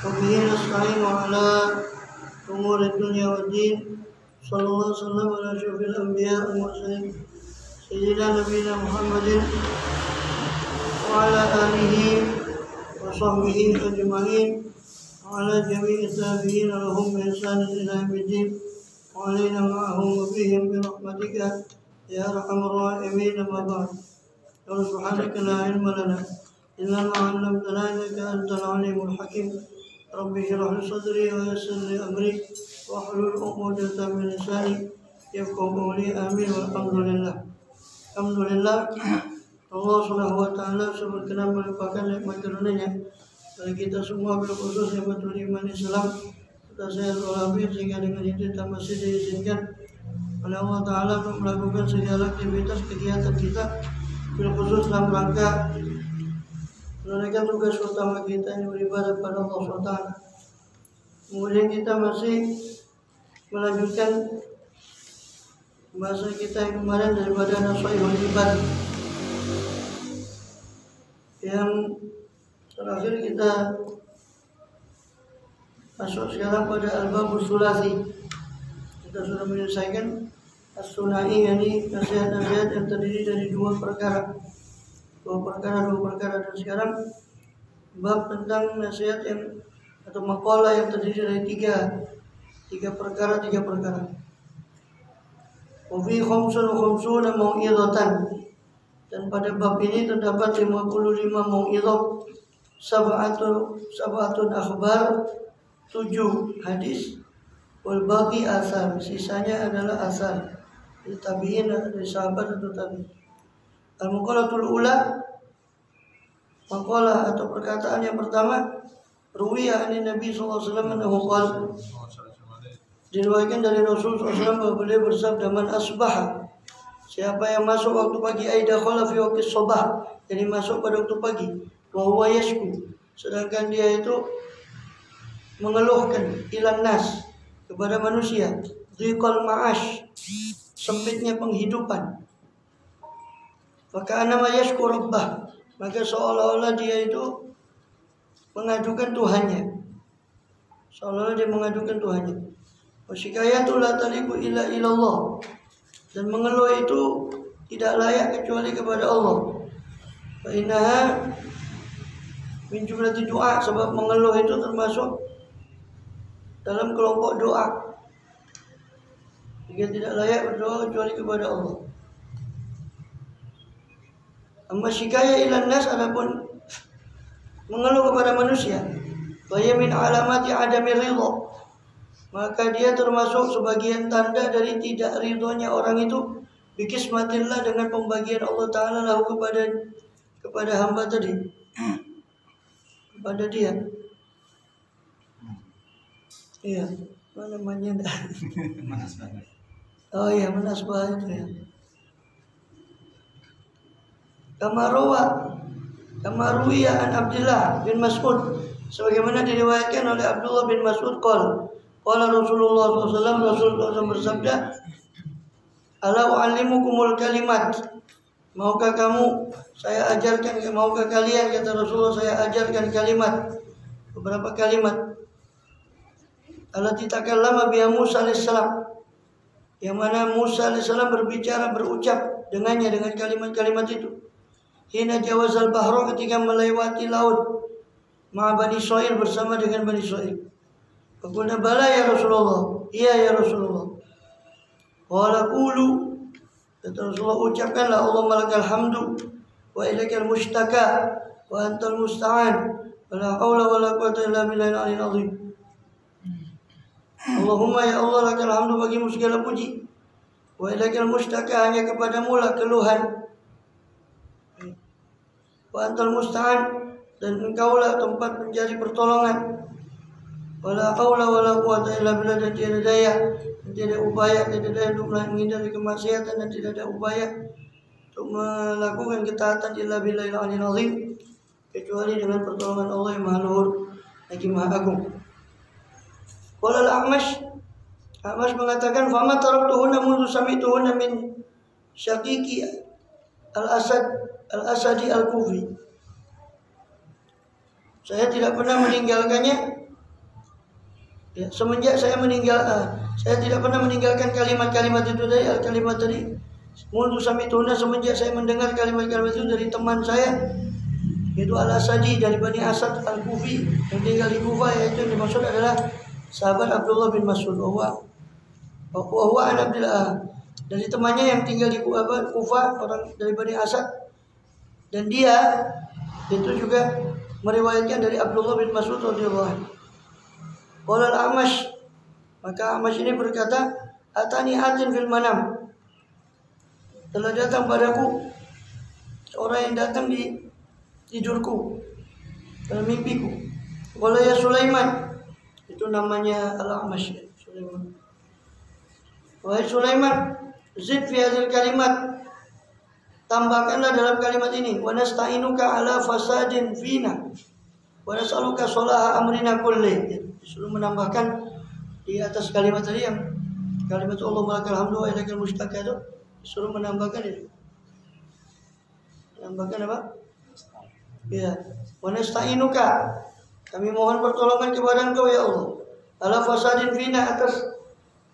وبه نستعين على أمور الدنيا والدين. صلى الله وسلم على أشرف الأنبياء والمرسلين سيدنا نبينا محمد وعلى آله وصحبه أجمعين وعلى جميع التابعين لهم بإحسان إلى يوم الدين وعلينا معهم وبهم برحمتك يا أرحم الراحمين. أما بعد، سبحانك لا علم لنا إلا ما علمتنا إنك أنت العليم الحكيم. رب اشرح لي صدري ويسر لي أمري واحلل عقدة من لساني يفقهوا قولي. آمين والحمد لله. Alhamdulillah, Allah Subhanahu wa taala berkenan melimpahkan nikmat karunia bagi kita semua, berkhusus yang betul iman Islam serta sehat walafiat, sehingga dengan itu kita masih diizinkan oleh Allah Taala untuk melakukan segala aktivitas kegiatan kita, berkhusus dalam rangka menunaikan tugas utama kita yang beribadah pada Allah SWT. Kemudian kita masih melanjutkan bahasa kita yang kemarin daripada Nasihatul Ibad. Yang terakhir kita masuk sekarang pada Al-Babus Sulasi. Kita sudah menyelesaikan As-Sunai, yakni nasihat-nasihat yang terdiri dari dua perkara. Dan sekarang bab tentang nasihat yang atau maqalah yang terdiri dari tiga perkara. Wa fi khamsuna mau'izatan, dan pada bab ini terdapat 55 mau'izah, sab'atun akhbar, 7 hadis, wal baqi asar, sisanya adalah asar dari tabi'in, dari sahabat atau tabi'in. Al-muqalatul ula, maqalah atau perkataan yang pertama, ruwiya an Nabi sallallahu alaihi wasallam annahu qala, diriwayatkan dari Rasul SAW bahwa beliau bersabda, man asbaha, siapa yang masuk waktu pagi, aida khala fi waqti sabah, jadi masuk pada waktu pagi, wa huwa yashku, sedangkan dia itu mengeluhkan, ilan nas, kepada manusia, dhiqal ma'ash, sempitnya penghidupan, maka anama yashku rabbah, maka seolah-olah dia itu mengadukan Tuhannya, wasyikayatul la taliqu illa ilallah, dan mengeluh itu tidak layak kecuali kepada Allah. Fa innaha min jumlati doa, sebab mengeluh itu termasuk dalam kelompok doa. Jika tidak layak berdoa kecuali kepada Allah. Amma syikaya ilan nas, adapun mengeluh kepada manusia, fa min alamati adami ridha, maka dia termasuk sebagian tanda dari tidak ridhonya orang itu, bikismatillah, dengan pembagian Allah Ta'ala lahu kepada hamba tadi, kepada dia. Iya, mana namanya? Oh iya, manasbah itu ya. Kamaruya an Abdullah bin Mas'ud, sebagaimana diriwayatkan oleh Abdullah bin Mas'ud qala Rasulullah SAW, Rasulullah SAW bersabda, ala u'allimukumul kalimat, maukah kalian, kata Rasulullah, saya ajarkan kalimat, beberapa kalimat, allati takallama biha Musa alaihissalam, yang mana Musa alaihissalam berucap dengannya, dengan kalimat-kalimat itu, hina jawazal bahra, ketika melewati laut, ma'a Bani Israil, bersama dengan Bani Israil. Faqulna bala ya Rasulullah, iya ya Rasulullah. Qala qulu, kata Rasulullah, ucapkanlah, Allahumma lakal hamdu wa ilaikal mushtaka wa antal musta'an wa la haula wa la quwwata illa billahil aliyyil azim. Allahumma, ya Allah, lakal hamdu, bagimu segala puji, wa ilaikal mushtaka, hanya kepadamu lah keluhan, wa antal musta'an, dan engkaulah tempat mencari pertolongan, wala haula wala quwwata illa billah, dan tiada daya, dan tiada upaya, tiada daya untuk menghindari kemaksiatan, dan tidak ada upaya untuk melakukan ketaatan illa billahil aliyyil azim, kecuali dengan pertolongan Allah yang Maha Luhur lagi Maha Agung. Qala al-A'mash mengatakan, fama taraktuhunna mundu sami'tuhunna min syaqiqi al-Asadi al-Kufi, saya tidak pernah meninggalkannya Ya, semenjak saya saya tidak pernah meninggalkan kalimat-kalimat itu dari kalimat tadi. Mundu samituna, semenjak saya mendengar kalimat-kalimat itu dari teman saya, yaitu Al-Asadi dari Bani Asad Al-Kufi yang tinggal di Kufah, yaitu yang dimaksud adalah sahabat Abdullah bin Mas'ud. Wahwa an Abdullah, dari temannya yang tinggal di Kufah, orang dari Bani Asad, dan dia itu juga meriwayatkan dari Abdullah bin Mas'ud radhiyallahu anhu. Qala al-A'mash, maka A'mash ini berkata, atani atin fil manam, telah datang padaku orang yang datang di tidurku, dalam mimpiku. Qala ya Sulaiman, itu namanya al-A'mash, Sulaiman. Wahai Sulaiman, zid fi hadzal kalimat, tambahkanlah dalam kalimat ini, wa nasta'inuka ala fasadin fina wa nas'aluka sholaha amrina kulli. Disuruh menambahkan di atas kalimat tadi yang kalimat Allah malakal hamdu wa ilaikal mustaqah itu, disuruh menambahkan itu. Menambahkan apa? Ya, wa nasta'inuka, kami mohon pertolongan kepada Engkau ya Allah, ala fasadin fina, atas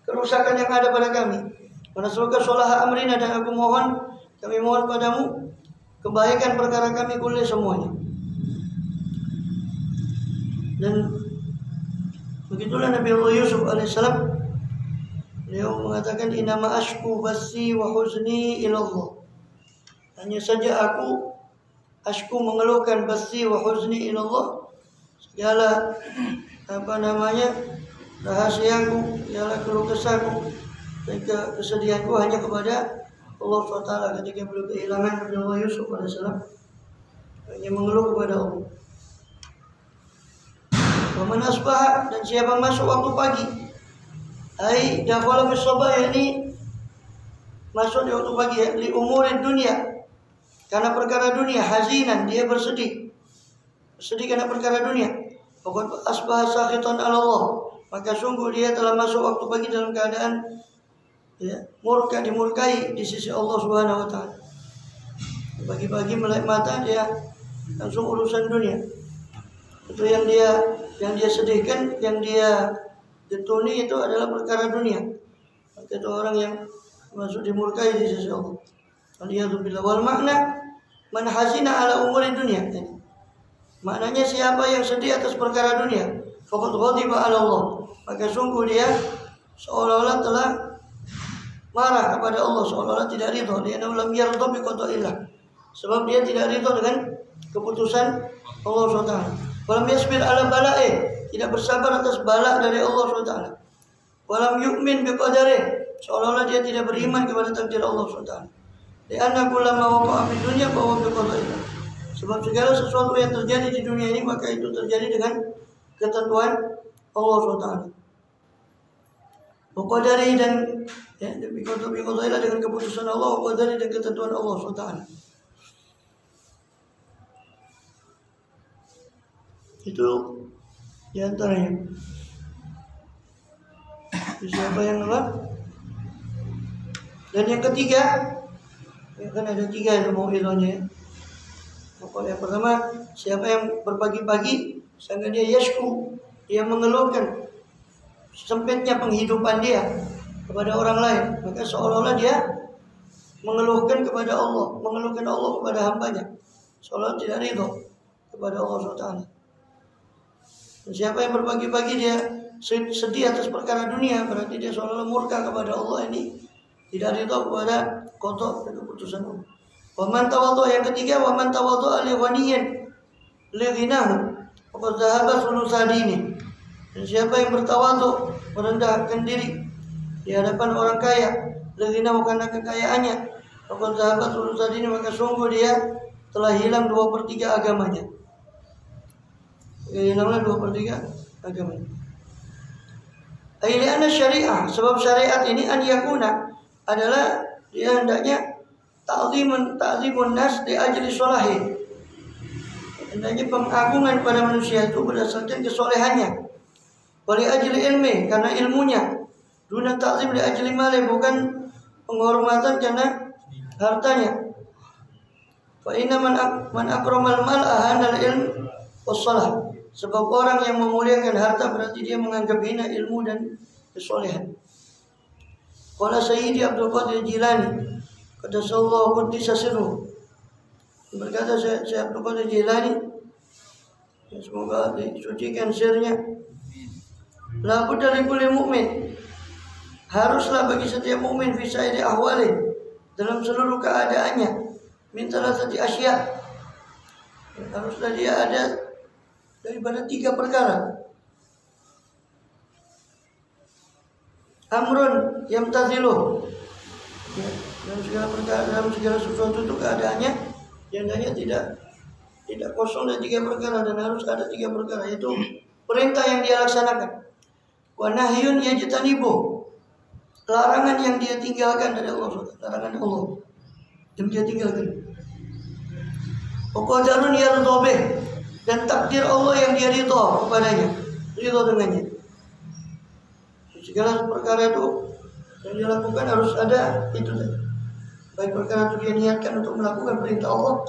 kerusakan yang ada pada kami. Wa nas'aluka sholaha amrina, dan kami mohon padamu kebaikan perkara kami kulli, semuanya. Dan begitulah Nabi Allah Yusuf alaihissalam, beliau mengatakan innama ashku basi wa huzni ilallah, hanya saja aku mengeluhkan basi wa huzni ilallah, segala rahasiaku, segala keluh kesahku dan kesedihanku hanya kepada Allah SWT. Ketika beliau kehilangan Nabi Allah Yusuf alaihissalam, hanya mengeluh kepada Allah. Waman asbah, dan siapa masuk waktu pagi, ai dakhala bis sabah, yakni masuk di waktu pagi, ya, li umurid dunia, karena perkara dunia, hazinan, dia bersedih karena perkara dunia. Faqad asbah sakhitan ala Allah, maka sungguh dia telah masuk waktu pagi dalam keadaan dimurkai di sisi Allah Subhanahu wa taala. Pagi-pagi melek mata, dia langsung urusan dunia. Itu yang dia sedihkan, yang dia getuni, itu adalah perkara dunia. Maka itu orang yang masuk dimurkai di sisi Allah. Waliyadzubillah. Wal makna man hazina ala umuri dunia. Maknanya siapa yang sedih atas perkara dunia, faqad ghadiba ala Allah, maka sungguh dia seolah-olah telah marah kepada Allah, seolah-olah tidak ridha. Dia lam yarda bi qada'illah, sebab dia tidak ridha dengan keputusan Allah SWT. Walam yasbir ala bala'ih, tidak bersabar atas bala dari Allah SWT. Walam yu'min biqadarih, seolah-olah dia tidak beriman kepada takdir Allah SWT. Lianna kullama waqa'a fid dunya fa huwa biqada'illah, sebab segala sesuatu yang terjadi di dunia ini, maka itu terjadi dengan ketentuan Allah SWT. Qadari, dan biqada'illah, dengan keputusan Allah, qadari, dan ketentuan Allah SWT. Itu diantaranya. Siapa yang apa? Dan yang ketiga, ya kan ada tiga yang mau ilmunya. Pokoknya yang pertama, siapa yang berpagi-pagi sehingga dia yashku, dia mengeluhkan sempitnya penghidupan dia kepada orang lain, maka seolah-olah dia mengeluhkan kepada Allah, mengeluhkan Allah kepada hambanya, seolah tidak ridho kepada Allah SWT. Siapa yang berpagi-pagi dia sedih atas perkara dunia, berarti dia seolah-olah murka kepada Allah, ini tidak ridho kepada qada dan keputusan Allah. Waman tawadhu, yang ketiga, waman tawadhu li ghaniyin li ghinahu faqad dhahaba thulusadini. Dan siapa yang bertawadhu, merendahkan diri di hadapan orang kaya, li ghinahu, karena kekayaannya, faqad dhahaba thulusadini, maka sungguh dia telah hilang 2/3 agamanya. Hilanglah 2/3 agamanya. Ailiana syariah, sebab syariat ini an yakuna, adalah dia hendaknya ta'zimun nas li ajli sholahi, hendaknya pengagungan pada manusia itu berdasarkan kesolehannya. Wali ajli ilmi, karena ilmunya. Duna ta'zim li ajli mali, bukan penghormatan karena hartanya. Fa inna man akramal mal ahanal ilm wassalah, Sebab orang yang memuliakan harta berarti dia menganggap hina ilmu dan kesolehan. Qala Sayyidi Abdul Qadir Jilani, kata sallallahu qaddisa sirruh, berkata Syekh Abdul Qadir Jilani, semoga disucikan sirnya, la budda li kulli mu'min, haruslah bagi setiap mukmin fi sa'iri ahwali, dalam seluruh keadaannya, min thalathati asya', haruslah dia ada daripada 3 perkara. Amrun yamtathilu, ya, dalam segala perkara, dalam segala sesuatu itu keadaannya hendaknya tidak kosong dari 3 perkara, dan harus ada 3 perkara, yaitu perintah yang dia laksanakan, wa nahyun yajtanibu, larangan yang dia tinggalkan dari Allah, larangan Allah yang dia tinggalkan, wa qadarun yardha bih, dan takdir Allah yang dia ridha kepadanya, ridha dengannya. Segala perkara itu yang dia lakukan harus ada itu. Baik perkara itu dia niatkan untuk melakukan perintah Allah,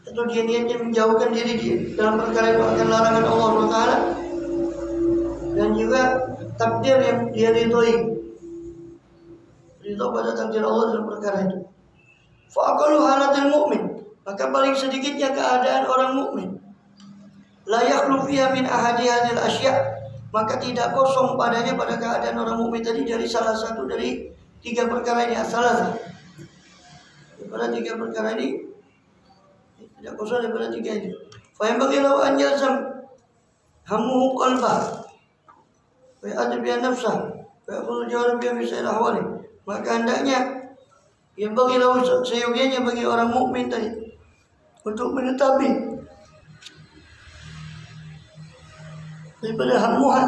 atau dia niatnya menjauhkan diri dia dalam perkara itu akan larangan Allah SWT, dan juga takdir yang dia ridhoi, ridho pada takdir Allah dalam perkara itu. Fa'aqalu halatil mu'min, maka paling sedikitnya keadaan orang mukmin, la yakhlu fiha min ahadi hadhil asya', maka tidak kosong padanya pada keadaan orang mukmin tadi dari salah satu dari 3 perkara ini, asalah. Daripada 3 perkara ini tidak kosong daripada 3 ini. Fa yanbaghi lahu an yalzam hammuhu qalbah wa ya'dil bi nafsah wa yaqulu jawab bi sa'il ahwali, maka hendaknya yang bagi lahu, seyogianya bagi orang mukmin tadi untuk menetapi daripada hammuha,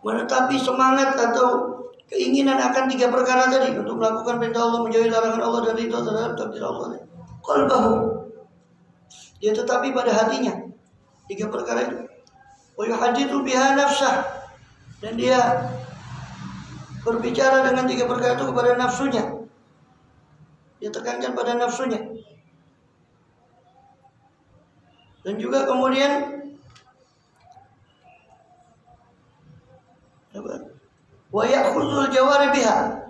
menetapi semangat atau keinginan akan 3 perkara tadi, untuk melakukan perintah Allah, menjauhi larangan Allah, dan itu terhadap takdir Allah. Qalbahu, dia tetapi pada hatinya 3 perkara itu. Wa yuhadithu biha nafsah, dan dia berbicara dengan 3 perkara itu kepada nafsunya, dia tekankan pada nafsunya. Dan juga kemudian wa ya'khudhul jawari biha,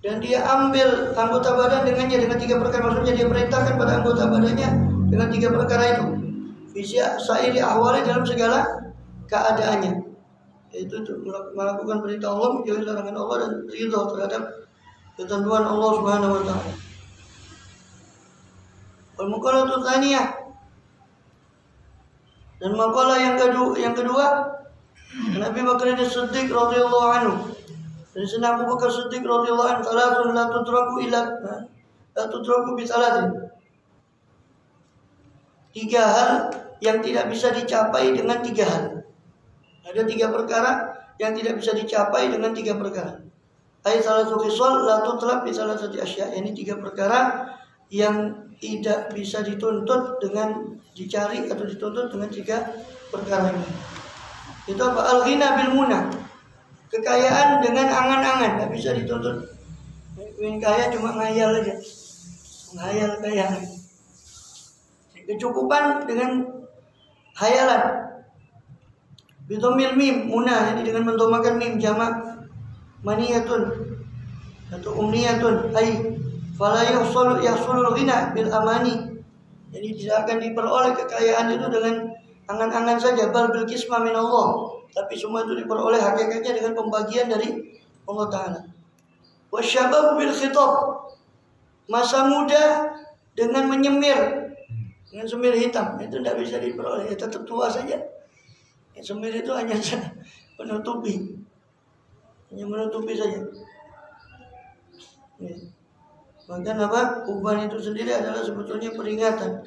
dan dia ambil anggota badan dengannya dengan 3 perkara, maksudnya dia perintahkan pada anggota badannya dengan 3 perkara itu, fisya sa'iri ahwali, dalam segala keadaannya, yaitu melakukan perintah Allah, menjauhi larangan Allah, dan ridha terhadap ketentuan Allah Subhanahu wa taala. Wal maqalatu tsaniyah, dan maqalah yang kedua Nabi Bakar As-Siddiq radhiyallahu anhu, dari Sayyidina Abu Bakar Siddiq radhiyallahu anhu, salatun la tudraku bi salatin, 3 hal yang tidak bisa dicapai dengan 3 hal. Ada 3 perkara yang tidak bisa dicapai dengan 3 perkara. Ay salatu khisal la tutlab bi salasati asya', ini 3 perkara yang tidak bisa dituntut dengan dicari atau dituntut dengan 3 perkara ini. Itu apa? Al-ghina bil munah, kekayaan dengan angan-angan, tidak bisa dituntut. Ingin kaya cuma ngayal aja, menghayal kaya. Kecukupan dengan hayalan. Bidomil mim, munah, ini dengan mendomakan mim, jamak maniyatun atau umniyatun, ay fala yahsulul ghina bil amani. Jadi tidak akan diperoleh kekayaan itu dengan angan-angan saja, bal bil qisma min Allah, tapi semua itu diperoleh hakikatnya dengan pembagian dari Allah Ta'ala. Wasyabab bil khitab, masa muda dengan menyemir, dengan semir hitam, itu tidak bisa diperoleh, ya tetap tua saja. Ya, semir itu hanya menutupi, hanya menutupi saja. Ya. Bahkan apa? Uban itu sendiri adalah sebetulnya peringatan.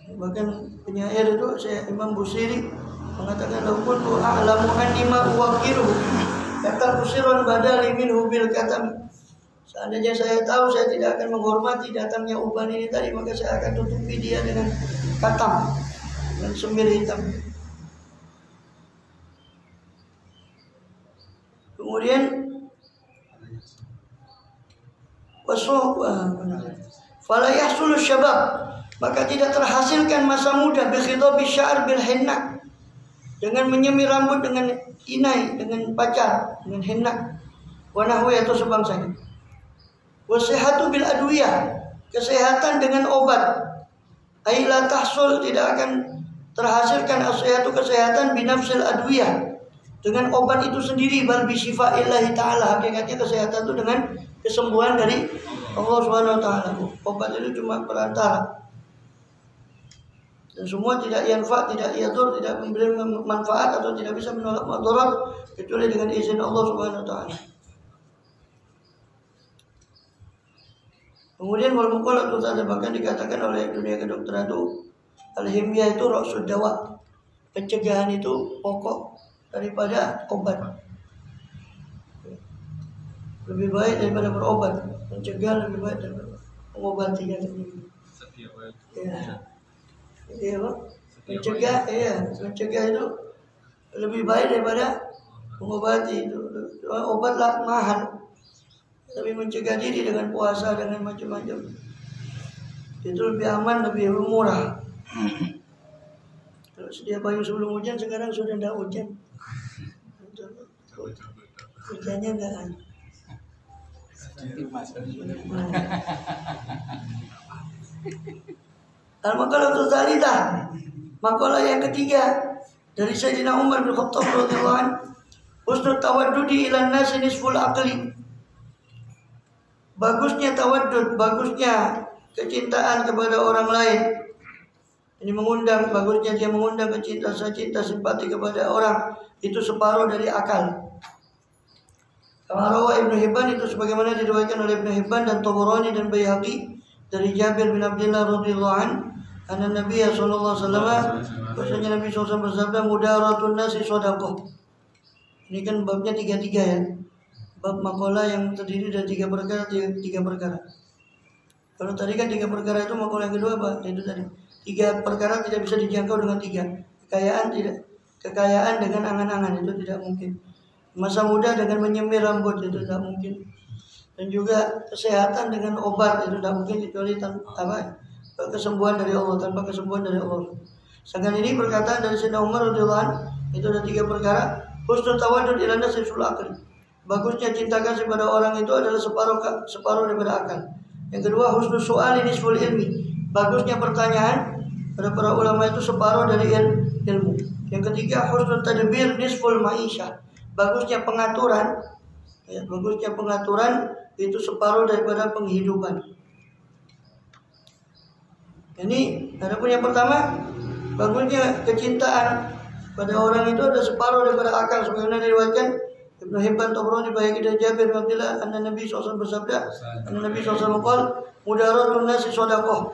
Bahkan penyair itu Imam Busiri mengatakan, "Laukun tu a'lamu anni ma uwaqiru kata busirun badali minhu bil katam." Seandainya saya tahu saya tidak akan menghormati datangnya uban ini tadi, maka saya akan tutupi dia dengan katam, dengan semir hitam. Kemudian fala yahsulu syabab, maka tidak terhasilkan masa muda bikhidhabi sya'r bil henna, dengan menyemir rambut dengan inai, dengan pacar, dengan henna, wa nahwi atau sebangsanya. Wasihatu bil adwiyah, kesehatan dengan obat. Ai la tahsul, tidak akan terhasilkan as-sihatu, kesehatan binafsil adwiyah, dengan obat itu sendiri, bal bi syifaillahi taala, hakikatnya kesehatan itu dengan kesembuhan dari Allah Subhanahu wa taala. Obat itu cuma perantara. Dan semua tidak yanfa, tidak yadur, tidak memberi manfaat atau tidak bisa menolak madarat kecuali dengan izin Allah Subhanahu wa taala. Kemudian wal muqalat itu bahkan dikatakan oleh dunia kedokteran itu al-himyah itu ra'sud dawa. Pencegahan itu pokok daripada obat. Lebih baik daripada berobat. Mencegah lebih baik daripada mengobati. Ya. Iya, Pak. Mencegah itu lebih baik daripada mengobati. Obatlah mahal. Tapi mencegah diri dengan puasa, dengan macam-macam, itu lebih aman, lebih murah. Kalau sedia payung sebelum hujan, sekarang sudah tidak hujan. Hujannya tidak ada. Al-maqalah tsalitsah, makalah yang ketiga dari Sayyidina Umar bin Khattab radhiyallahu anhu, husnul tawaddudi ila an-nas nisful aqli. Bagusnya tawaddud, bagusnya kecintaan kepada orang lain. Ini mengundang, bagusnya dia mengundang cinta, simpati kepada orang, itu separuh dari akal. Rawa Ibnu Hibban, itu sebagaimana diriwayatkan oleh Ibnu Hibban dan Tabarani dan Baihaqi dari Jabir bin Abdullah radhiyallahu anhu, anna Nabi sallallahu alaihi wasallam, bahwasanya Nabi SAW bersabda, mudaratun nasi shadaqah. Ini kan babnya 3 ya. Bab makalah yang terdiri dari 3 perkara. Kalau tadi kan 3 perkara itu, makalah yang kedua apa? Itu tadi 3 perkara tidak bisa dijangkau dengan 3. Kekayaan dengan angan-angan itu tidak mungkin. Masa muda dengan menyemir rambut itu tidak mungkin. Dan juga kesehatan dengan obat itu tidak mungkin kecuali tanpa kesembuhan dari Allah, tanpa kesembuhan dari Allah. Sedangkan ini perkataan dari Sayyidina Umar radhiyallahu anhu, itu ada 3 perkara. Husnul tawaddud ila nas nisful aqli. Bagusnya cinta kasih pada orang itu adalah separuh daripada akal. Yang kedua, husnul su'ali nisful ilmi. Bagusnya pertanyaan pada para ulama itu separuh dari ilmu. Yang ketiga, husnul tadbir nisful ma'isyah. Bagusnya pengaturan, itu separuh daripada penghidupan. Ini adapun yang pertama, bagusnya kecintaan pada orang itu ada separuh daripada akal, sebagaimana diriwayatkan Ibnu Hibban, Tabrani, Baihaqi dan Jabir bin Abdullah, anna Nabi SAW bersabda, anna Nabi SAW qala, mudaratun nas shadaqah.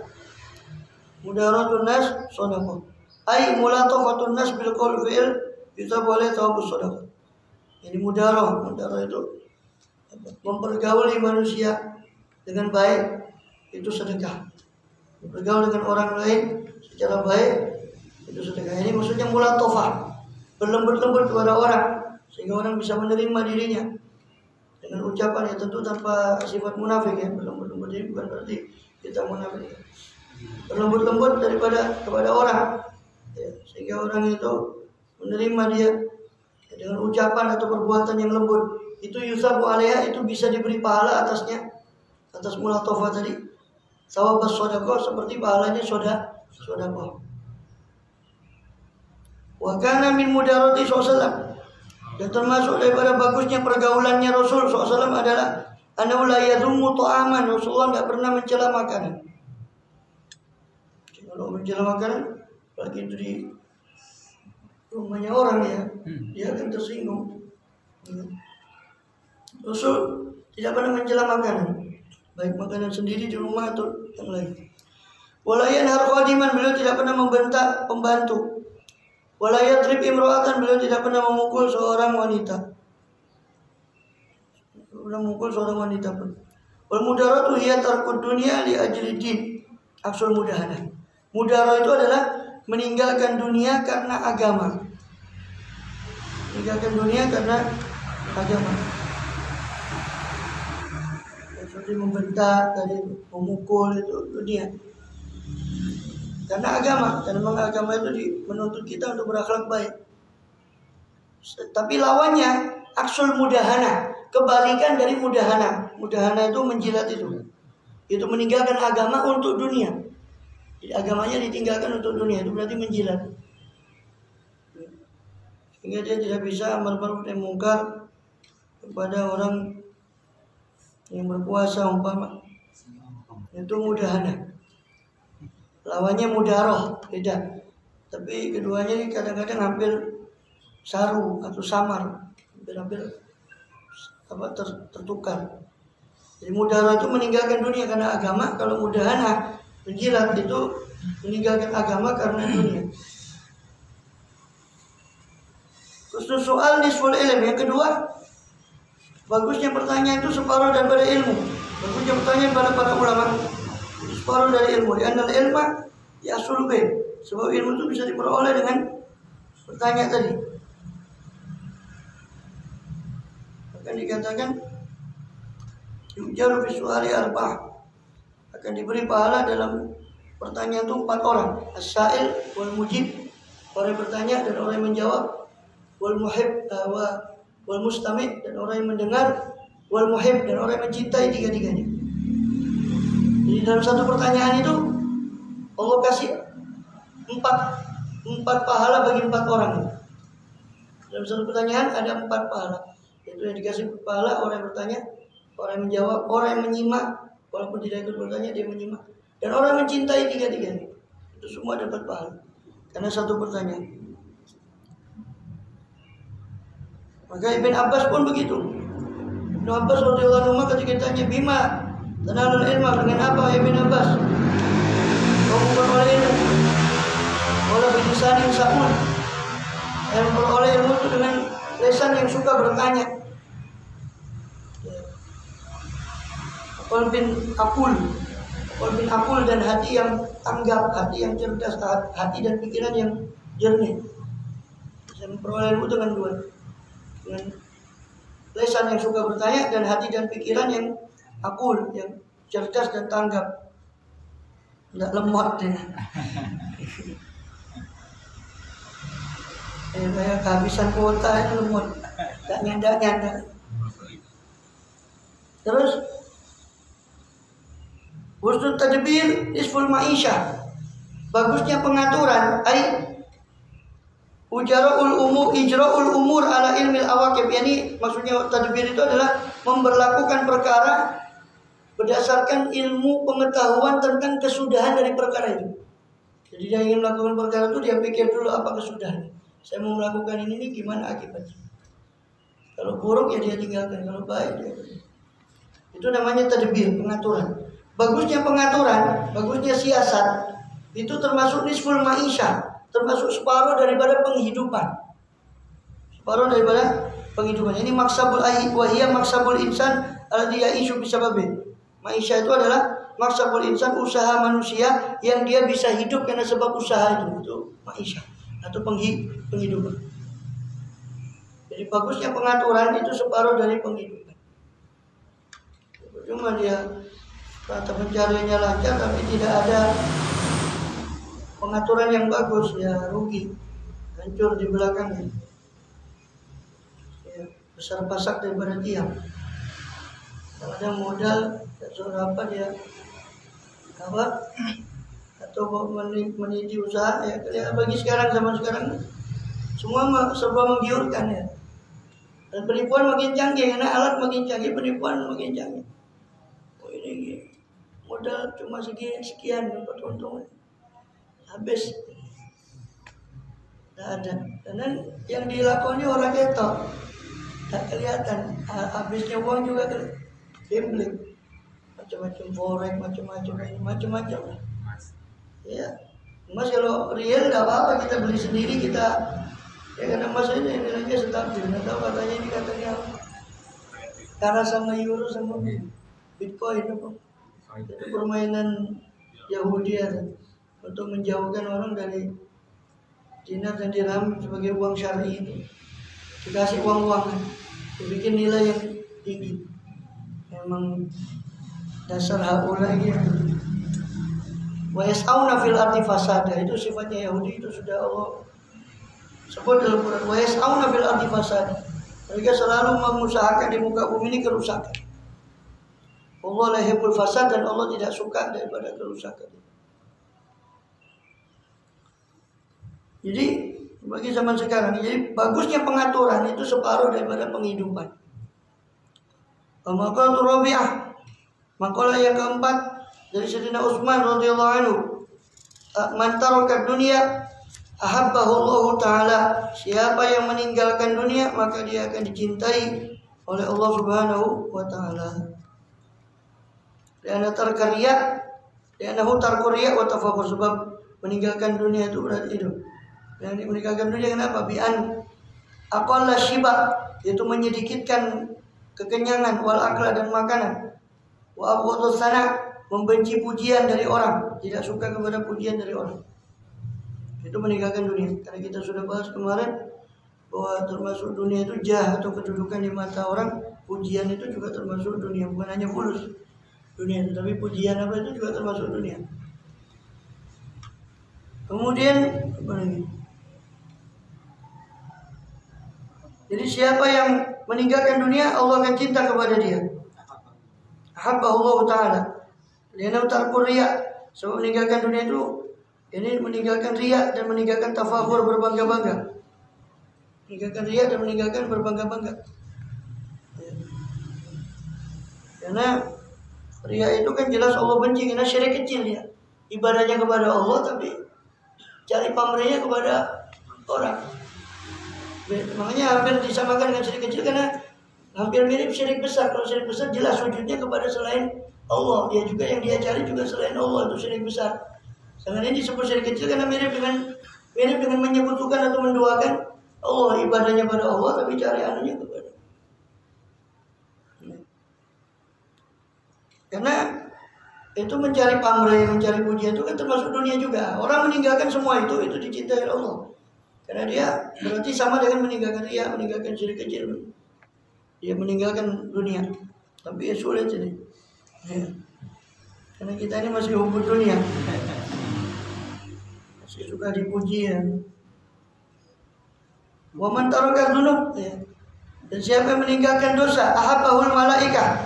Mudaratun nas shadaqah. Ai mulatafatun nas bil qaul fi'il, bisa boleh tawabus shadaqah. Ini mudarah itu mempergauli manusia dengan baik, itu sedekah. Bergaul dengan orang lain secara baik, itu sedekah. Ini maksudnya mulatafah, berlembut-lembut kepada orang sehingga orang bisa menerima dirinya dengan ucapan yang tentu tanpa sifat munafik ya. Berlembut-lembut ini bukan berarti kita munafik. Berlembut-lembut kepada orang ya, sehingga orang itu menerima dia ya, dengan ucapan atau perbuatan yang lembut. Itu yusabu alaiha, itu bisa diberi pahala atasnya, atas mulatafah tadi. Sawabas shadaqah, seperti pahalanya shadaqah. Wa kana min mudarati sallallahu. Dan termasuk daripada bagusnya pergaulannya Rasul SAW adalah annahu la yadhummu ta'aman. Rasulullah tidak pernah mencela makanan. Kalau mencela makanan, lagi itu di rumahnya orang ya, dia akan tersinggung. Rasul tidak pernah mencela makanan, baik makanan sendiri di rumah atau yang lain. Wala yanhar khadiman, beliau tidak pernah membentak pembantu. Wala yadrib imra'atan, beliau tidak pernah memukul seorang wanita. Pernah memukul seorang wanita pun. Wal mudaratu hiya tarkud dunya li ajli din. Aksul mudahanah. Mudarah itu adalah meninggalkan dunia karena agama. Meninggalkan dunia karena agama. Seperti membentak, tadi memukul, itu dunia. Karena memang agama itu menuntut kita untuk berakhlak baik. Tapi lawannya aksul mudahana, kebalikan dari mudahana. Mudahana itu menjilat itu meninggalkan agama untuk dunia. Jadi agamanya ditinggalkan untuk dunia, itu berarti menjilat. Sehingga dia tidak bisa amar ma'ruf nahi mungkar kepada orang yang berpuasa umpama. Itu mudahana. Lawannya mudaroh, beda. Tapi keduanya ini kadang-kadang hampir saru atau samar, hampir tertukar. Jadi mudaroh itu meninggalkan dunia karena agama. Kalau mudahana, menjilat itu meninggalkan agama karena dunia. Khusus soal nisful ilm. Yang kedua, bagusnya pertanyaan itu separuh daripada ilmu. Bagusnya pertanyaan pada para ulama separuh dari ilmu. Li'anna al-ilma yahsul bih. Sebab ilmu itu bisa diperoleh dengan bertanya tadi. Akan dikatakan yujaru fi su'ali arba'ah. Akan diberi pahala dalam pertanyaan itu 4 orang. As-sa'il wal mujib, orang yang bertanya dan orang yang menjawab, wal muhib wal mustami', dan orang yang mendengar, wal muhib, dan orang yang mencintai, tiga-tiganya. Jadi dalam satu pertanyaan itu Allah kasih 4 pahala bagi 4 orang. Dalam satu pertanyaan ada 4 pahala. Itu yang dikasih pahala orang yang bertanya, orang yang menjawab, orang yang menyimak, walaupun tidak ikut bertanya dia menyimak, dan orang yang mencintai, tiga-tiganya. Itu semua dapat pahala karena satu pertanyaan. Maka Ibn Abbas pun begitu. Ibn Abbas radhiyallahu anhu ketika ditanya, "Bima tanalul ilma?" Dengan apa Ibn Abbas? Kamu memperoleh ilmu. Oleh bilisan yang sa'ul. Yang memperoleh ilmu itu dengan lisan yang suka bertanya. Qalbin aqul, dan hati yang tanggap, hati yang cerdas, hati dan pikiran yang jernih. Saya memperoleh ilmu dengan dua, dengan lisan yang suka bertanya dan hati dan pikiran yang aqul, yang cerdas dan tanggap, tidak lemot ya. Kayak kehabisan kuota itu lemot, tak nyanda. Terus husnul tadbir isful ma'isyah, bagusnya pengaturan, ijra'ul umur ala ilmil awaqib. Yani maksudnya tadbir itu adalah memberlakukan perkara berdasarkan ilmu pengetahuan tentang kesudahan dari perkara itu. Jadi dia ingin melakukan perkara itu, dia pikir dulu apa kesudahannya. Saya mau melakukan ini gimana akibatnya. Kalau buruk ya dia tinggalkan, kalau baik dia. Itu namanya tadbir, pengaturan. Bagusnya pengaturan, bagusnya siasat, itu termasuk nisful ma'isyah, termasuk separuh daripada penghidupan. Separuh daripada penghidupan. Ini maksabul wahiyah maksabul insan alladhi ya'ishu bisababih. Ma'isyah itu adalah maksabul insan, usaha manusia yang dia bisa hidup karena sebab usaha itu ma'isyah atau penghidupan. Jadi bagusnya pengaturan itu separuh dari penghidupan. Cuma dia rata pencariannya lancar tapi tidak ada pengaturan yang bagus, ya rugi, hancur di belakangnya, ya, besar pasak daripada tiang. Kalau ada modal apa dia atau meniti usaha, ya bagi zaman sekarang semua serba menggiurkan ya. Dan penipuan makin canggih, karena alat makin canggih, penipuan makin canggih. Oh ini modal cuma sekian dapat untung, habis, tidak ada. Karena yang dilakukannya orang ketok, tak kelihatan. Habisnya uang juga gambling, macam-macam forex, macam-macam lah. Ya, emas kalau real nggak apa-apa, kita beli sendiri kita. Ya karena emas ini nilainya stabil. Nggak tahu katanya ini katanya karena sama euro sama Bitcoin apa? Itu permainan Yahudi ya, untuk menjauhkan orang dari dinar dan dirham sebagai uang syar'i itu. Dikasih uang-uang, dibikin nilai yang tinggi. Memang dasar haula gitu. Wa yas'auna fil ardi fasada, itu sifatnya Yahudi, itu sudah Allah sebut dalam Quran. Wa yas'auna fil ardi fasada, mereka selalu mengusahakan di muka bumi ini kerusakan. Allah la yuhibbul fasad, dan Allah tidak suka daripada kerusakan. Jadi bagi zaman sekarang, jadi bagusnya pengaturan itu separuh daripada penghidupan. Maqalah Rabi'ah, makalah yang keempat dari Sayyidina Utsman radhiyallahu anhu, man taraka dunya ahabbahu Allah taala, siapa yang meninggalkan dunia maka dia akan dicintai oleh Allah Subhanahu wa taala. Karena tarkarya, karena tarkarya wa tafakur, sebab meninggalkan dunia itu berarti itu. Dan meninggalkan dunia kenapa? Bi'an aqalla shiba, yaitu menyedikitkan kekenyangan, wal akla, dan makanan, wa abghadus sana, membenci pujian dari orang, tidak suka kepada pujian dari orang. Itu meninggalkan dunia. Karena kita sudah bahas kemarin bahwa termasuk dunia itu jah atau kedudukan di mata orang, pujian itu juga termasuk dunia, bukan hanya fulus dunia, tapi pujian apa itu juga termasuk dunia. Kemudian apa lagi? Jadi siapa yang meninggalkan dunia, Allah akan cinta kepada dia. Ahabbahu Allah taala. Lianau tarkur riya, sebab meninggalkan dunia itu ini meninggalkan riya dan meninggalkan tafakhur, berbangga-bangga. Meninggalkan riya dan meninggalkan berbangga-bangga. Karena riya itu kan jelas Allah benci, karena syirik kecil ya. Ibadahnya kepada Allah tapi cari pamrihnya kepada orang. Makanya hampir disamakan dengan syirik kecil, karena hampir mirip syirik besar. Kalau syirik besar jelas sujudnya kepada selain Allah, dia juga yang dia cari juga selain Allah, itu syirik besar. Sedangkan ini disebut syirik kecil karena mirip dengan menyekutukan atau menduakan Allah, ibadahnya pada Allah tapi cari anunya kepada. Karena itu mencari pamrih, mencari pujian itu kan termasuk dunia juga. Orang meninggalkan semua itu dicintai Allah. Karena dia berarti sama dengan meninggalkan riya, meninggalkan syirik kecil. Dia meninggalkan dunia. Tapi ya sulit ini. Ya. Karena kita ini masih hubbud dunia. Masih suka dipuji ya. Wa man taraka dzunub, ya. Dan siapa yang meninggalkan dosa, ahabbahul malaikah,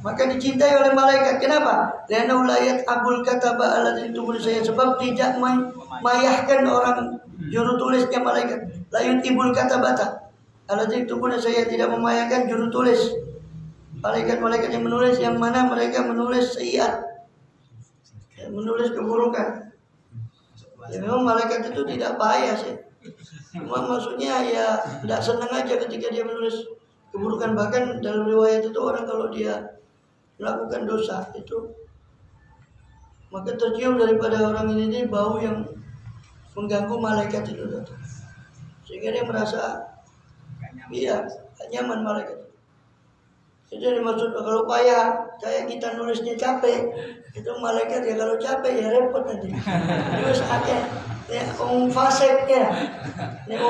maka dicintai oleh malaikat. Kenapa? Karena ulayat abul kataba alladzi tubul saya, sebab tidak mayahkan orang juru tulisnya malaikat. Layut ibul katabata alladzi tubul saya, tidak memayahkan juru tulis. Malaikat-malaikat yang menulis, yang mana mereka menulis sayyiat, menulis keburukan. Ya memang malaikat itu tidak payah sih. Cuma maksudnya ya tidak senang aja ketika dia menulis keburukan. Bahkan dalam riwayat itu orang kalau dia melakukan dosa itu, maka tercium daripada orang ini bau yang mengganggu malaikat itu, sehingga dia merasa iya nyaman malaikat. Itu dimaksud kalau payah kayak kita nulisnya capek, itu malaikat ya kalau capek ya repot nanti. Terus ada ya fasik ya,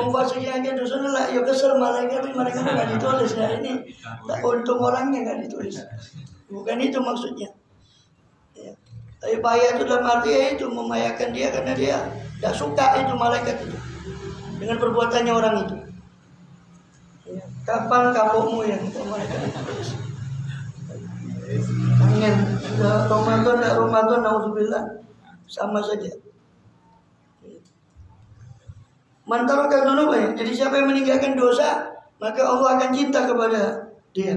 fasiknya aja dosa lah, ya kesel malaikat ini mereka nggak ditulis ya, ini tak untung orangnya nggak ditulis. Bukan itu maksudnya. Ya. Tapi payah itu dalam arti ya itu memayakan dia karena dia tidak suka itu malaikat itu dengan perbuatannya orang itu. Ya. Kapan kapokmu yang malaikat itu? Angin, Ramadan, naudzubillah, sama saja. Mantaraka dzunub, ya. Jadi siapa yang meninggalkan dosa, maka Allah akan cinta kepada dia.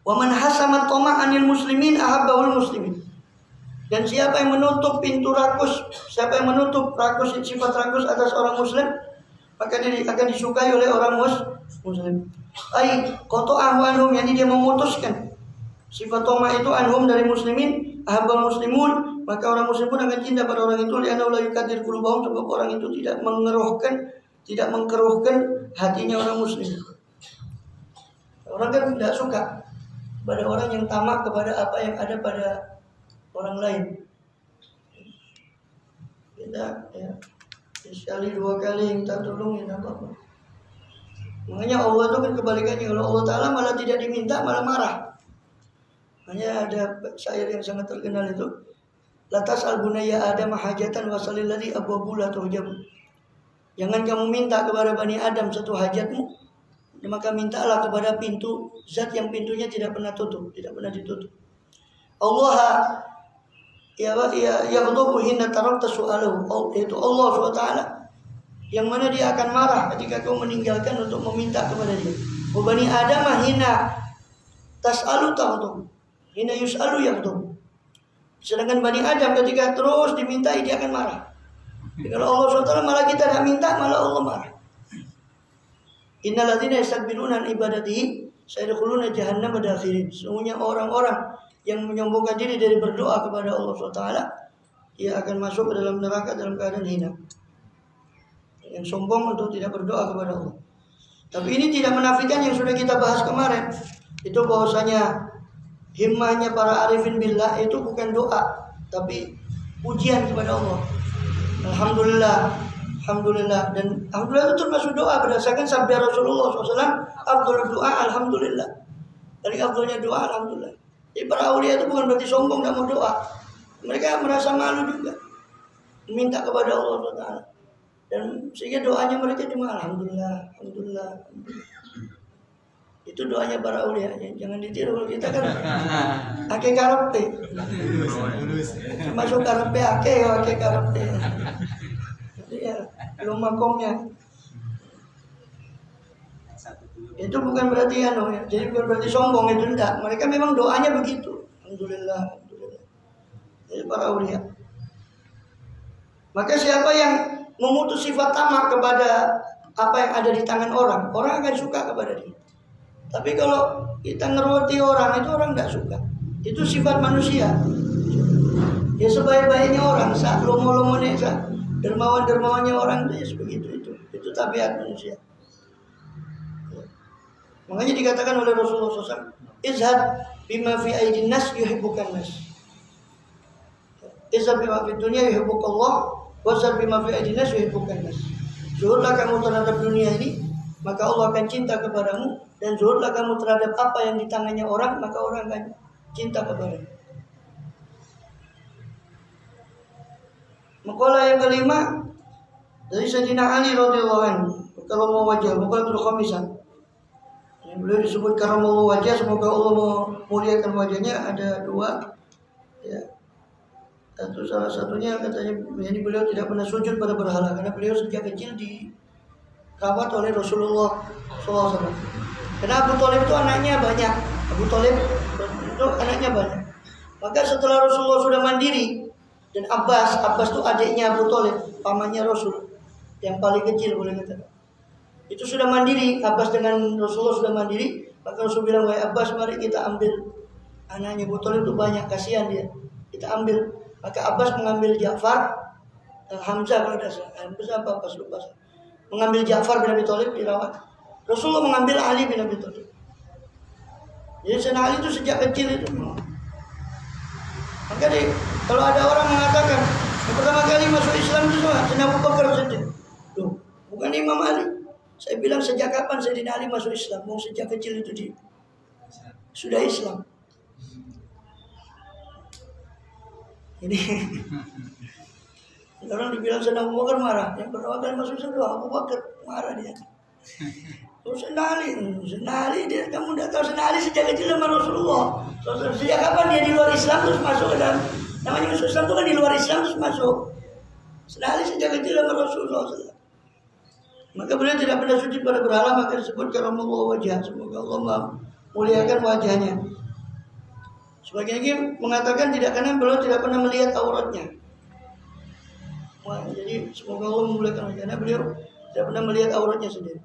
Wa man hasama tama' anil muslimin ahabbahul muslimin. Dan siapa yang menutup pintu rakus, siapa yang menutup rakus, sifat rakus atas orang muslim, maka dia akan disukai oleh orang muslim. Ai qata'ahu anhum, yani dia memutuskan sifat tama' itu anhum dari muslimin, ahabbal muslimun, maka orang muslim pun akan cinta pada orang itu. Li'annahu la yukadir qulubahum, sebab orang itu tidak mengkeruhkan hatinya orang muslim. Orang kan tidak suka pada orang yang tamak kepada apa yang ada pada orang lain. Kita ya sekali dua kali minta tolong ya apa-apa. Makanya Allah itu kan kebalikannya. Kalau Allah Ta'ala malah tidak diminta, malah marah. Hanya ada syair yang sangat terkenal itu, La tas'al bunayya Adam hajatan wa salil ladzi abwabu la tuhjab. Jangan kamu minta kepada Bani Adam satu hajatmu, maka mintalah kepada pintu zat yang pintunya tidak pernah tutup, tidak pernah ditutup. Allah yaghdabu hina tarakta su'alahu. Itu Allah SWT yang mana dia akan marah ketika kau meninggalkan untuk meminta kepada dia. Wa Bani Adam hina tas'alu taghdab, hina yus'alu yaghdab. Sedangkan Bani Adam ketika terus dimintai dia akan marah. Jadi kalau Allah SWT malah kita tidak minta, malah Allah marah. Innal ladzina yastakbiruna an ibadatihi sayadkhuluna jahannam madakhirin. Sesungguhnya orang-orang yang menyombongkan diri dari berdoa kepada Allah SWT, ia akan masuk ke dalam neraka dalam keadaan hina. Yang sombong untuk tidak berdoa kepada Allah. Tapi ini tidak menafikan yang sudah kita bahas kemarin. Itu bahwasanya himmahnya para arifin billah itu bukan doa, tapi pujian kepada Allah. Alhamdulillah, alhamdulillah, dan alhamdulillah itu termasuk doa berdasarkan sabda Rasulullah SAW. Afdhalud doa alhamdulillah. Dari afdhalnya doa alhamdulillah. Jadi para aulia itu bukan berarti sombong tidak mau doa. Mereka merasa malu juga meminta kepada Allah SWT. Dan sehingga doanya mereka cuma alhamdulillah, alhamdulillah, alhamdulillah. Itu doanya para aulia. Jangan ditiru, kita kan ake karepe. Masuk karepe ake karepe. Jadi ya belum makomnya. Itu bukan berarti ya. Jadi bukan berarti sombong, itu enggak. Mereka memang doanya begitu. Alhamdulillah, alhamdulillah. Jadi para aulia. Maka siapa yang memutus sifat tamak kepada apa yang ada di tangan orang, orang akan suka kepada dia. Tapi kalau kita ngeruti orang, itu orang tidak suka. Itu sifat manusia. Ya sebaik-baiknya orang, saat lomo-lomone, saat dermawan-dermawannya orang, itu begitu. Itu tabiat manusia. Ya. Makanya dikatakan oleh Rasulullah SAW, izhad bima fi aidin nas yuhibbukan nas. Izhad bima fi dunia yuhibbukallah, wazhad bima fi aidin nas yuhibbukan nas. Zuhudlah kamu terhadap dunia ini, maka Allah akan cinta kepadamu. Dan zuhudlah kamu terhadap apa yang di tangannya orang, maka orang akan cinta kepadamu. Makalah yang kelima dari Sayyidina Ali radhiyallahu anhu, karamallahu wajhah, muqaddatul khamisah. Beliau disebut karamallahu wajhah, semoga Allah memuliakan wajahnya. Ada dua, ya. Salah satunya katanya, jadi beliau tidak pernah sujud pada berhala karena beliau sejak kecil dirawat oleh Rasulullah SAW. Karena Abu Thalib itu anaknya banyak. Abu Thalib itu anaknya banyak. Maka setelah Rasulullah sudah mandiri, dan Abbas itu adiknya Abu Thalib, pamannya Rasul, yang paling kecil boleh katakan. Itu sudah mandiri, Abbas dengan Rasulullah sudah mandiri. Maka Rasul bilang, wahai Abbas, mari kita ambil anaknya Abu Thalib itu banyak, kasihan dia. Kita ambil. Maka Abbas mengambil Ja'far, Hamzah kalau tidak salah. Hamzah apa Abbas lupa. Mengambil Ja'far bin Abi Thalib dirawat. Rasulullah mengambil Ali bin Abi Thalib. Jadi Sayyidina Ali itu sejak kecil itu. Maka kalau ada orang mengatakan yang pertama kali masuk Islam itu Sayyidina Abu Bakar Siddiq. Tuh, bukan Imam Ali. Saya bilang sejak kapan Sayyidina Ali masuk Islam? Mau sejak kecil itu dia sudah Islam. Ini orang dibilang Sayyidina Abu Bakar marah. Yang pertama kali masuk Islam Abu Bakar marah dia. Terus Sayyidina Ali dia, kamu tidak tahu Sayyidina Ali sejak kecil sama Rasulullah. Sejak kapan dia di luar Islam terus masuk ke dalam, namanya masuk Islam itu kan di luar Islam terus masuk. Sayyidina Ali sejak kecil sama Rasulullah SAW. Maka beliau tidak pernah sujud pada berhala, maka disebut karamallahu wajhah, semoga Allah memuliakan wajahnya. Sebagian lagi mengatakan tidak, karena beliau tidak pernah melihat auratnya. Wah, jadi semoga Allah memuliakan wajahnya, beliau tidak pernah melihat auratnya sendiri.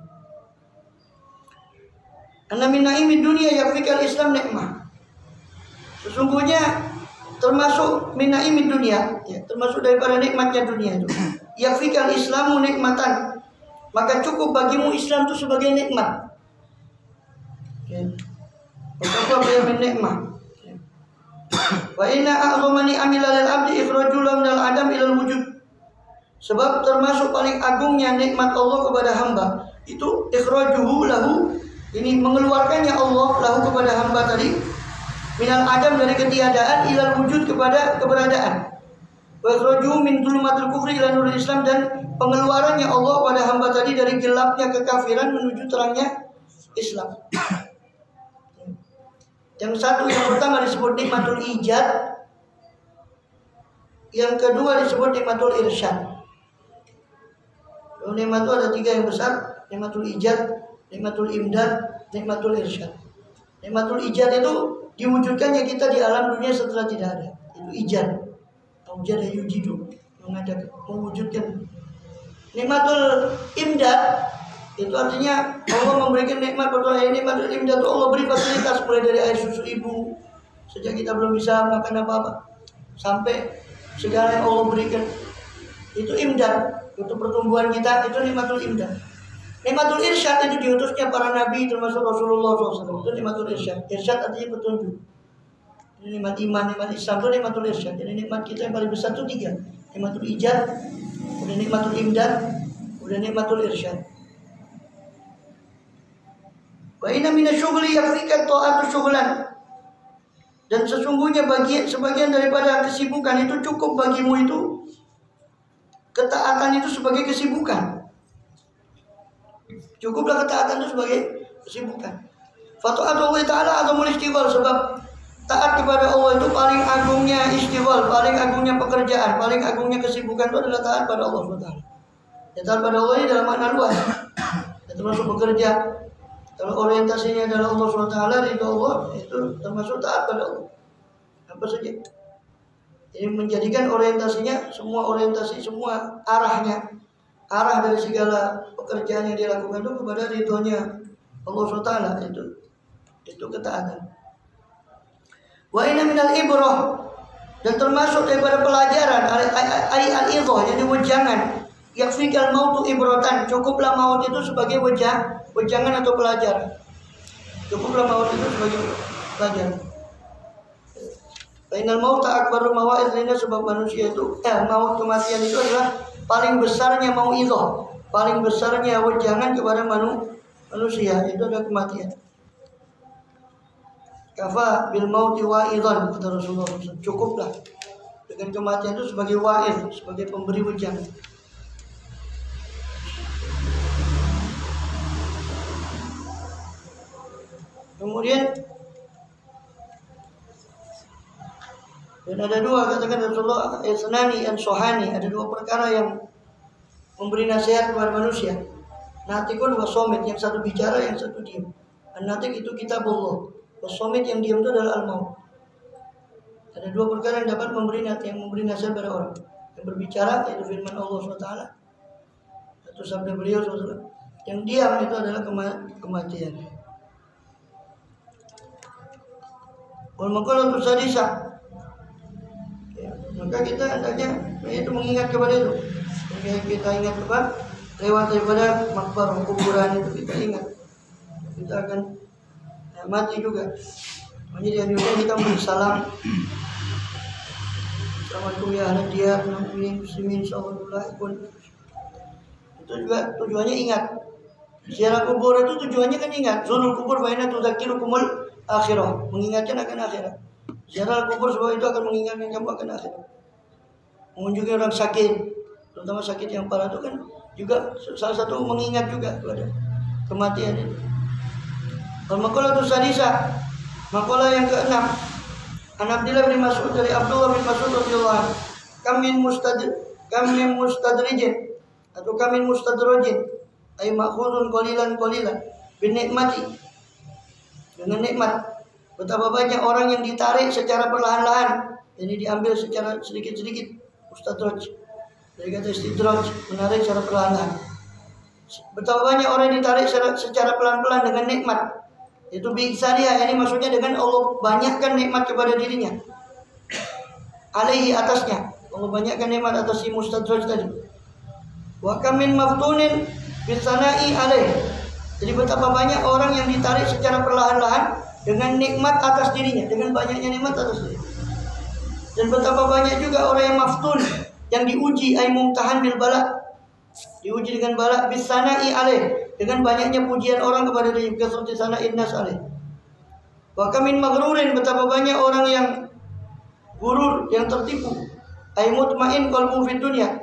Anna min naimid dunia yakfikal Islam nikmah. Sesungguhnya termasuk min naimid dunia, ya, termasuk daripada nikmatnya dunia itu. Yakfikal Islamu nikmatan. Maka cukup bagimu Islam itu sebagai nikmat. Ya. Betapa beliau nikmat. Wa inna a'zama ni'amil lil 'abdi ikhrajul minal adam ilal wujud. Sebab termasuk paling agungnya nikmat Allah kepada hamba itu ikhrajuhu lahu, ini mengeluarkannya Allah lahu kepada hamba tadi minal adam dari ketiadaan ilal wujud kepada keberadaan. Wa ikhrajuhu min dhulumatil kufri ila nuril Islam, dan pengeluarannya Allah pada hamba tadi dari gelapnya kekafiran menuju terangnya Islam. Yang satu, yang pertama disebut nikmatul ijad, yang kedua disebut nikmatul irsyad. Nikmat itu ada 3 yang besar: nikmatul ijad, nikmatul imdad, nikmatul irsyad. Nikmatul ijad itu diwujudkannya kita di alam dunia setelah tidak ada. Itu ijad. Aujada yujidu, mengadakan, mewujudkan. Nikmatul imdad itu artinya Allah memberikan nikmat betul. Nikmatul imdad itu Allah beri fasilitas, mulai dari air susu ibu sejak kita belum bisa makan apa-apa sampai segala yang Allah berikan. Itu imdad untuk pertumbuhan kita, itu nikmatul imdad. Nikmatul irsyad itu diutusnya para nabi termasuk Rasulullah SAW. Itu nikmatul irsyad. Irsyad artinya petunjuk. Ini nikmat iman, nikmat Islam itu nikmatul irsyad. Jadi nikmat kita yang paling besar itu 3. Nikmatul ijad, kemudian nikmatul imdad, kemudian nikmatul irsyad. Wa inna minasyughli yakfika ta'atu syughlan. Dan sesungguhnya sebagian daripada kesibukan itu cukup bagimu itu, ketaatan itu sebagai kesibukan. Cukuplah ketaatan itu sebagai kesibukan. Fata'atu Allah Ta'ala azamul istighfar, sebab taat kepada Allah itu paling agungnya istighfar, paling agungnya pekerjaan, paling agungnya kesibukan itu adalah taat pada Allah SWT. Ya, taat pada Allah ini dalam makna luas. Ya, termasuk bekerja. Kalau orientasinya adalah Allah SWT, ridho Allah, itu termasuk taat pada Allah. Apa saja. Jadi menjadikan orientasinya, semua orientasi, semua arahnya, arah dari segala pekerjaan yang dilakukan itu kepada ridhonya Allah SWT, itu ketaatan. Wa inna minal ibrah, dan termasuk daripada pelajaran al-idhah, jadi wejangan. Yakfikal mautu ibratan, cukuplah maut itu sebagai wejangan atau pelajaran. Cukuplah maut itu sebagai pelajaran. Fainal mauta akbaru mawa'idh lina, sebab manusia itu maut, kematian itu adalah paling besarnya mau'idhah, paling besarnya wejangan kepada manusia, itu adalah kematian. Kafa bil mauti wa'idhan, kata Rasulullah SAW. Cukuplah dengan kematian itu sebagai wa'idh, sebagai pemberi wejangan. Kemudian dan ada 2, katakan Rasulullah, isnani an sohani, ada 2 perkara yang memberi nasihat kepada manusia. Natikun wa somit, yang satu bicara, yang satu diam. An-natik itu kitabullah, wasomit yang diam itu adalah al-maut. Ada 2 perkara yang dapat memberi nasihat pada orang. Yang berbicara yaitu firman Allah SWT, atau sabda beliau SAW. Yang diam itu adalah kematian. Wal maqalatu sadisa, maka kita hendaknya itu mengingat kepada itu. Kita ingat apa? Lewat daripada makbar, kuburan itu kita ingat. Kita akan mati juga. Makanya di dunia kita memberi salam. Assalamualaikum ya ahli diyar muslimin sallallahu pun. Itu juga tujuannya ingat. Ziarah kubur itu tujuannya kan ingat. Zurul kubur fa inna tudzakirukumul akhirah, mengingatkan akan akhirat. Ziarah kubur sebab itu akan mengingatkan kamu akan akhirat. Mengunjungi orang sakit, terutama sakit yang parah itu kan juga salah satu mengingat juga kepada kematian itu. Al-maqalatu sadisa, maqalah yang ke-6. An Abdullah bin Mas'ud, dari Abdullah bin Mas'ud radhiyallahu anhu, kam min mustadrijin atau kam min mustadrajin ay ma'khudun qalilan bin nikmati, dengan nikmat. Betapa banyak orang yang ditarik secara perlahan-lahan, jadi diambil secara sedikit-sedikit. Mustadraj dari kata istidraj, menarik secara perlahan-lahan. Betapa banyak orang yang ditarik secara pelan-pelan dengan nikmat. Itu bi'isariha, ini maksudnya dengan Allah banyakkan nikmat kepada dirinya. Alaihi, atasnya. Allah banyakkan nikmat atas si mustadraj tadi. Wa kam min maftunin bisana'i alaih. Jadi betapa banyak orang yang ditarik secara perlahan-lahan dengan nikmat atas dirinya, dengan banyaknya nikmat atas dirinya. Dan betapa banyak juga orang yang maftun, yang diuji, ay mumtahan bil bala, diuji dengan bala, bisana'i alaih, dengan banyaknya pujian orang kepada dirinya, kasrati sana'in nas alaih. Wa kam min maghrurin, betapa banyak orang yang gurur, yang tertipu, ay mutmain qalbu fid dunya,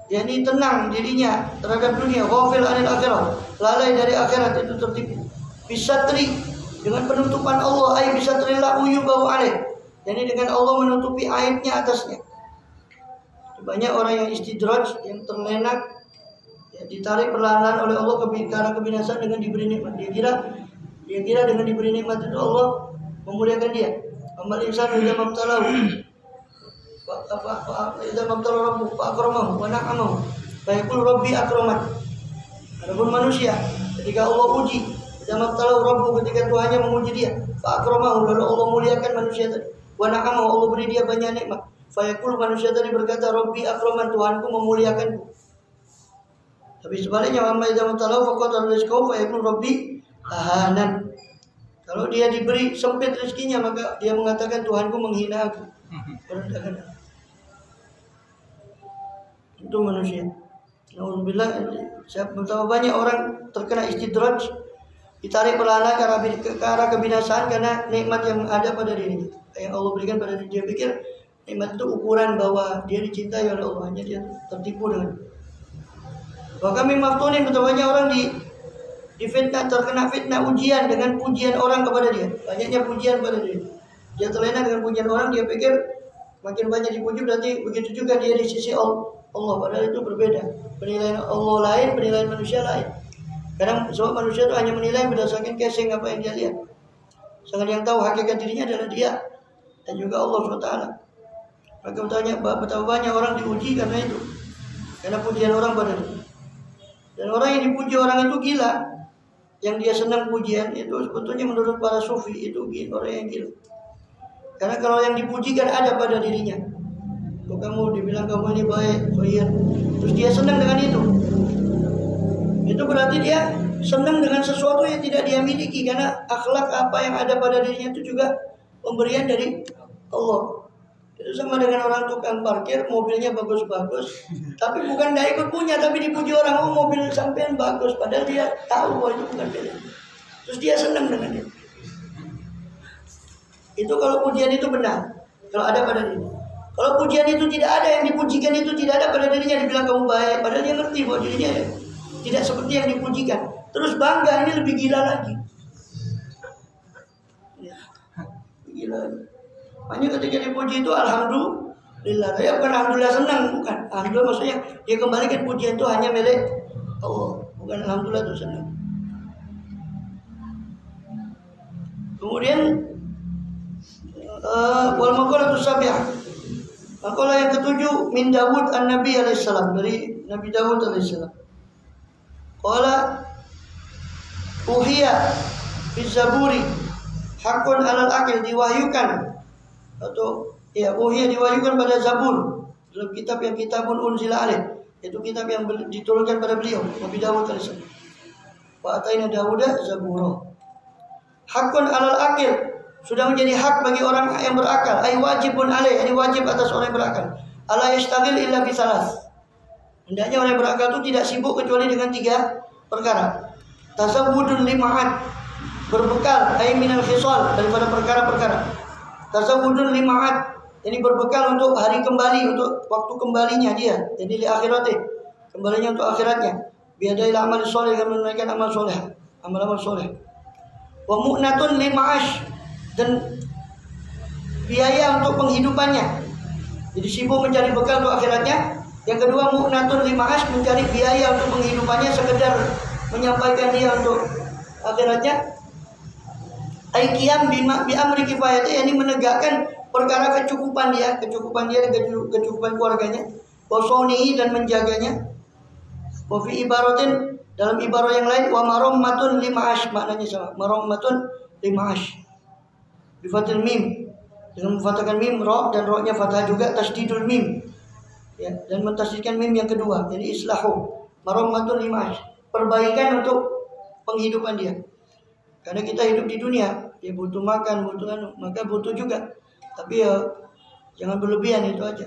yakni tenang dirinya terhadap dunia, ghafil anil akhirah, lalai dari akhirat, itu tertipu. Bisatri, dengan penutupan Allah, ay bisatrillah uyubahu alaih, yakni dengan Allah menutupi aibnya atasnya. Banyak orang yang istidraj, yang terlena, ya, ditarik perlahan oleh Allah ke arah kebinasaan dengan diberi nikmat. Dia kira dengan diberi nikmat itu Allah memuliakan dia. Amal insan idza mabtalahu idza mabtalahu rabbuhu fa akramahu wa na'amahu fa yaqulu rabbi akraman. Adapun manusia, ketika Allah uji, idza mabtalahu rabbuhu, ketika Tuhannya menguji dia, fa akramahu, lalu Allah muliakan manusia tadi, wa na'amahu, Allah beri dia banyak nikmat. Fa yaqulu, manusia tadi berkata, rabbi akraman, Tuhanku memuliakanku. Tapi sebaliknya, amma idza mabtalahu fa qadara rizqahu fa yaqulu rabbi ahanan. Kalau dia diberi sempit rezekinya, maka dia mengatakan Tuhanku menghina aku, merendahkan aku. Itu manusia. Alhamdulillah, betapa banyak orang terkena istidraj, ditarik perlahan ke arah kebinasaan karena nikmat yang ada pada dirinya, yang Allah berikan pada diri. Dia pikir nikmat itu ukuran bahwa dia dicintai oleh Allah, hanya dia tertipu dengan. Bahkan mimaftunin, betapa banyak orang difitnah, terkena fitnah ujian dengan pujian orang kepada dia. Banyaknya pujian pada dia. Dia terlena dengan pujian orang, dia pikir makin banyak dipuji berarti begitu juga dia di sisi Allah. Padahal itu berbeda. Penilaian Allah lain, penilaian manusia lain. Kadang sebab manusia itu hanya menilai berdasarkan casing apa yang dia lihat. Sedangkan yang tahu hakikat dirinya adalah dia dan juga Allah SWT. Maka betapa banyak orang diuji karena itu, karena pujian orang pada dia. Dan orang yang dipuji orang itu gila. Yang dia senang pujian itu sebetulnya menurut para sufi itu orang yang gila. Karena kalau yang dipujikan ada pada dirinya, kalau kamu dibilang kamu ini baik, terus dia senang dengan itu berarti dia senang dengan sesuatu yang tidak dia miliki, karena akhlak apa yang ada pada dirinya itu juga pemberian dari Allah. Itu sama dengan orang tukang parkir, mobilnya bagus-bagus, tapi bukan dia ikut punya, tapi dipuji orang, oh mobil sampean bagus, padahal dia tahu bahwa itu bukan dia. Terus dia senang dengan itu. Itu kalau pujian itu benar, kalau ada pada dirinya. Kalau pujian itu tidak ada, yang dipujikan itu tidak ada pada dirinya, dibilang kamu baik, padahal dia ngerti bahwa dirinya tidak seperti yang dipujikan. Terus bangga, ini lebih gila lagi. Gila lagi. Hanya ketika dipuji itu alhamdulillah. Ya bukan alhamdulillah senang, bukan. Alhamdulillah maksudnya dia kembalikan pujian itu hanya milik Allah, bukan alhamdulillah itu senang. Kemudian wal maqalatus sabi'ah. Maqalah yang ketujuh min Dawud an-Nabi alaihissalam, dari Nabi Dawud alaihissalam. Qala uhiya fi zaburi hakun alal akil, diwahyukan atau ya uhiya diwahyukan pada Zabur, dalam kitab yang kitabun unzila alaih, itu kitab yang diturunkan pada beliau Nabi Dawud alaihissalam. Wa ataina Dawuda zabura. Hakun alal akil, sudah menjadi hak bagi orang yang berakal. Ay wajibun alaih, ini wajib atas orang yang berakal. Ala yastaghil illa bi salas. Hendaknya orang yang berakal itu tidak sibuk kecuali dengan 3 perkara. Tasawwudun lima'at, berbekal ay minal khisal, daripada perkara-perkara. Tasawwudun lima'at, ini berbekal untuk hari kembali, untuk waktu kembalinya dia. Jadi li akhirati, kembalinya untuk akhiratnya. Biadai amal soleh, yang menunaikan amal soleh, amal-amal soleh. Wa mu'natun lima'ash, dan biaya untuk penghidupannya. Jadi sibuk mencari bekal untuk akhiratnya. Yang kedua mu'natun lima'ash, mencari biaya untuk penghidupannya, sekedar menyampaikan dia untuk akhiratnya. Aikiam bi amri kifayati, ini menegakkan perkara kecukupan dia dan kecukupan keluarganya. Wasonihi, dan menjaganya. Wa fi ibaratin, dalam ibarat yang lain, wa marommatun lima'ash, maknanya sama, marommatun lima'ash. Bi fathil mim, dengan memfathahkan mim, ra, dan ra-nya fathah juga, tasdidul mim. Ya, dan mentasdidkan mim yang kedua, jadi islahu, marommatun lima'ash, perbaikan untuk penghidupan dia. Karena kita hidup di dunia, ya butuh makan, maka butuh juga. Tapi ya jangan berlebihan, itu aja.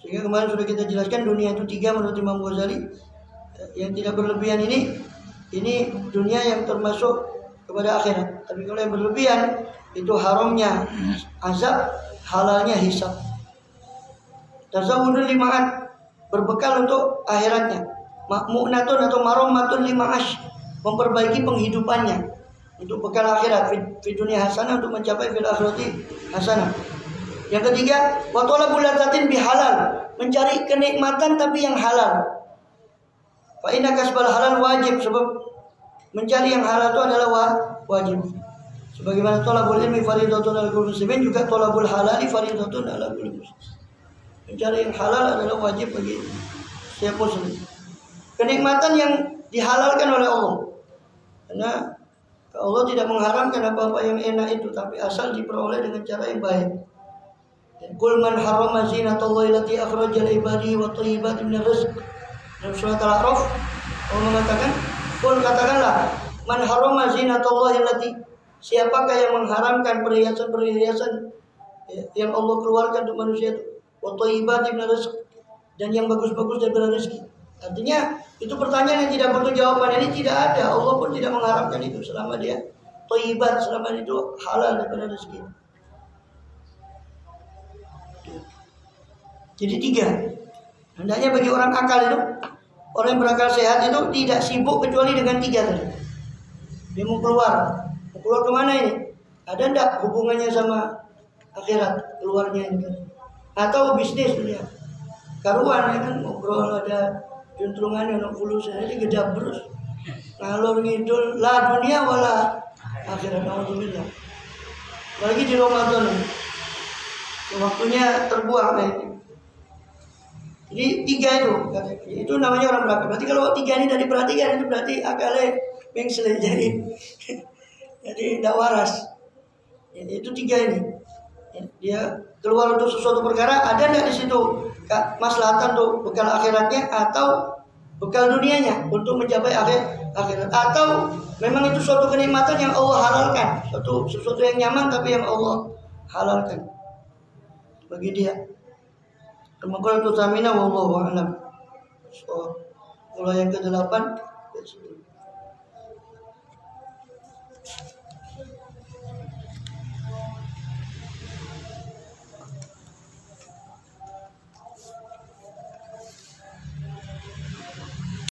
Sehingga kemarin sudah kita jelaskan dunia itu 3 menurut Imam Ghazali. Yang tidak berlebihan ini dunia yang termasuk kepada akhirat. Tapi kalau yang berlebihan itu haramnya azab, halalnya hisab. Tazawudul lima'at, berbekal untuk akhiratnya. Mu'natun atau maromatun lima'ash, memperbaiki penghidupannya untuk bekal akhirat. Fi dunia hasanah, untuk mencapai fil akhirati hasanah. Yang ketiga, wa talabul ladzatin bihalal, mencari kenikmatan tapi yang halal. Fa inna kasbal halal wajib, sebab mencari yang halal itu adalah wajib. Sebagaimana talabul ilmi fardhatun 'alal kulli muslimin, juga talabul halali fardhatun 'alal kulli muslim. Mencari yang halal adalah wajib bagi setiap muslim. Kenikmatan yang dihalalkan oleh Allah. Karena Allah tidak mengharamkan apa-apa yang enak itu, tapi asal diperoleh dengan cara yang baik. Qul man harrama zinatallahi allati akhraja li ibadihi wa thayyibatin minir rizq. Dalam surat Al-A'raf Allah mengatakan, qul, katakanlah, man harrama zinatallahi allati, siapakah yang mengharamkan perhiasan-perhiasan yang Allah keluarkan untuk manusia itu, wa thayyibatin minir rizq, dan yang bagus-bagus daripada rezeki. Artinya itu pertanyaan yang tidak butuh jawaban. Ini tidak ada. Allah pun tidak mengharapkan itu selama dia thayyibat, selama itu halal daripada rezeki. Jadi 3. Hendaknya bagi orang akal itu, orang yang berakal sehat itu tidak sibuk kecuali dengan 3 tadi. Dia mau keluar kemana ini? Ada enggak hubungannya sama akhirat keluarnya ini? Atau bisnis dia? Karuan ya kan, ngobrol ada juntrungannya, anak fulus jadi gedap terus ngalor ngidul la dunia wala akhirat. Alhamdulillah. Lagi di Ramadan waktunya terbuang kayak ini. Jadi 3 itu namanya orang berakal. Berarti kalau 3 ini dari perhatian, itu berarti akalnya mengsel, jadi tidak waras. Itu 3 ini. Dia keluar untuk sesuatu perkara, ada enggak di situ maslahatan untuk bekal akhiratnya atau bekal dunianya untuk mencapai akhirat, atau memang itu suatu kenikmatan yang Allah halalkan, sesuatu yang nyaman tapi yang Allah halalkan bagi dia. Kemudian itu tamina wallahu a'lam. So, mulai yang ke-8